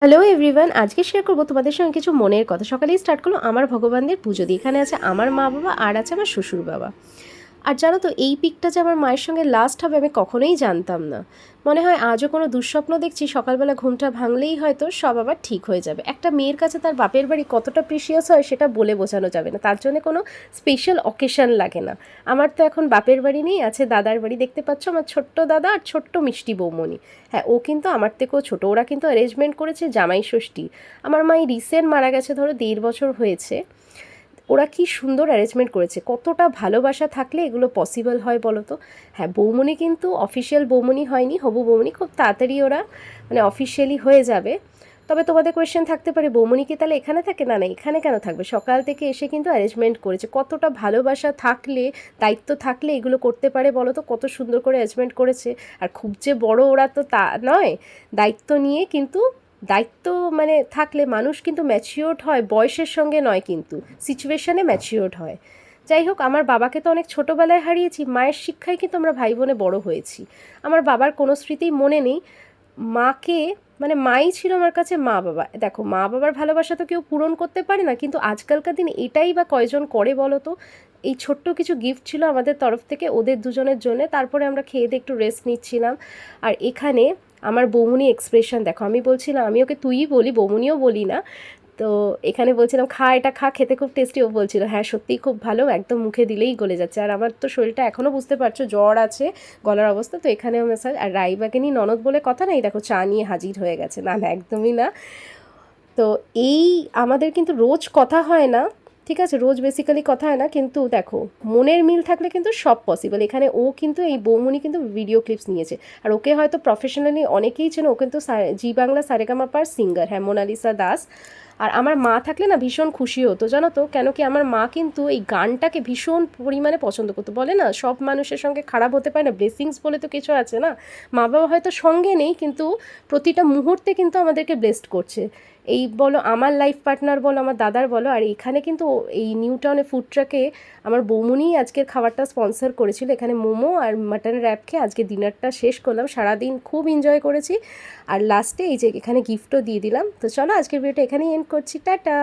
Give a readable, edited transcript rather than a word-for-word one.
Hello everyone, আজকে share করবো তোমাদের সঙ্গে কিছু মনের কথা। সকালেই স্টার্ট করলো আমার ভগবানদের পুজো দিয়ে। এখানে আছে আমার মা বাবা আর আছে আমার শ্বশুর বাবা। আর জানো তো এই পিকটা যে আমার মায়ের সঙ্গে লাস্ট হবে আমি কখনোই জানতাম না। মনে হয় আজও কোনো দুঃস্বপ্ন দেখছি, সকালবেলা ঘুমটা ভাঙলেই হয়তো সব আবার ঠিক হয়ে যাবে। একটা মেয়ের কাছে তার বাপের বাড়ি কতটা প্রিসিয়াস হয় সেটা বলে বোঝানো যাবে না, তার জন্য কোনো স্পেশাল অকেশন লাগে না। আমার তো এখন বাপের বাড়ি নেই, আছে দাদার বাড়ি। দেখতে পাচ্ছ আমার ছোট্ট দাদা আর ছোট্ট মিষ্টি বৌমণি। হ্যাঁ, ও কিন্তু আমার থেকেও ছোটো। ওরা কিন্তু অ্যারেঞ্জমেন্ট করেছে জামাই ষষ্ঠী। আমার মা এই রিসেন্ট মারা গেছে, ধরো 1.5 বছর হয়েছে। ওরা কি সুন্দর অ্যারেঞ্জমেন্ট করেছে, কতটা ভালোবাসা থাকলে এগুলো পসিবল হয় বলো তো। হ্যাঁ, বৌমনি কিন্তু অফিসিয়াল বৌমনি হয়নি, হবু বৌমনি। খুব তাড়াতাড়ি ওরা মানে অফিসিয়ালি হয়ে যাবে। তবে তোমাদের কোয়েশ্চেন থাকতে পারে বৌমনি কি তাহলে এখানে থাকে? না না, এখানে কেন থাকবে, সকাল থেকে এসে কিন্তু অ্যারেঞ্জমেন্ট করেছে। কতটা ভালোবাসা থাকলে, দায়িত্ব থাকলে এগুলো করতে পারে বলো তো। কত সুন্দর করে অ্যারেঞ্জমেন্ট করেছে। আর খুব যে বড় ওরা তো তা নয়, দায়িত্ব নিয়ে কিন্তু দায়িত্ব মানে থাকলে মানুষ কিন্তু ম্যাচিওর্ড হয়, বয়সের সঙ্গে নয় কিন্তু সিচুয়েশানে ম্যাচিওর্ড হয়। যাই হোক, আমার বাবাকে তো অনেক ছোটোবেলায় হারিয়েছি, মায়ের শিক্ষায় কিন্তু আমরা ভাই বোনে বড় হয়েছি। আমার বাবার কোনো স্মৃতি মনে নেই। মাকে মানে মাই ছিল আমার কাছে মা বাবা। দেখো, মা বাবার ভালোবাসা তো কেউ পূরণ করতে পারে না, কিন্তু আজকালকার দিনে এটাই বা কয়জন করে বলো তো। এই ছোট্ট কিছু গিফট ছিল আমাদের তরফ থেকে ওদের দুজনের জন্য। তারপরে আমরা খেয়ে দিয়ে একটু রেস্ট নিচ্ছিলাম। আর এখানে আমার বৌমনি এক্সপ্রেশন দেখো, আমি বলছিলাম, আমি ওকে তুইই বলি, বৌমনিও বলি না। তো এখানে বলছিলাম খা এটা খা, খেতে খুব টেস্টি। ও বলছিল হ্যাঁ সত্যিই খুব ভালো, একদম মুখে দিলেই গলে যাচ্ছে। আর আমার তো শরীরটা এখনও বুঝতে পারছো জ্বর আছে, গলার অবস্থা তো। এখানেও মেসাজ। আর রাইবাগিনী ননদ বলে কথা না, এই দেখো চা নিয়ে হাজির হয়ে গেছে। না না, একদমই না। তো এই আমাদের কিন্তু রোজ কথা হয় না, ঠিক আছে, রোজ বেসিক্যালি কথা হয় না, কিন্তু দেখো মনের মিল থাকলে কিন্তু সব পসিবল। এখানে ও কিন্তু এই বৌমনি কিন্তু ভিডিও ক্লিপস নিয়েছে। আর ওকে হয়তো প্রফেশনালি অনেকেই চেনো, ও কিন্তু জি বাংলা সারেগামাপার সিঙ্গার। হ্যাঁ, মোনালিসা দাস। আর আমার মা থাকলে না ভীষণ খুশি হতো জানো তো, কেন কি আমার মা কিন্তু এই গানটাকে ভীষণ পরিমাণে পছন্দ করতো। বলে না সব মানুষের সঙ্গে খারাপ হতে পারে না, ব্লেসিংস বলে তো কিছু আছে না। মা বাবা হয়তো সঙ্গে নেই, কিন্তু প্রতিটা মুহূর্তে কিন্তু আমাদেরকে ব্লেসড করছে। এই বলো আমার লাইফ পার্টনার বলো, আমার দাদার বলো। আর এখানে কিন্তু এই নিউ টাউনে ফুড ট্রাকে আমার বৌমনিই আজকের খাবারটা স্পন্সর করেছিল। এখানে মোমো আর মাটন র্যাপ খেয়ে আজকে ডিনারটা শেষ করলাম। সারাদিন খুব এনজয় করেছি। আর লাস্টে এই যে এখানে গিফটও দিয়ে দিলাম। তো চলো আজকের ভিডিওটা এখানেই এন্ড করছি, টাটা।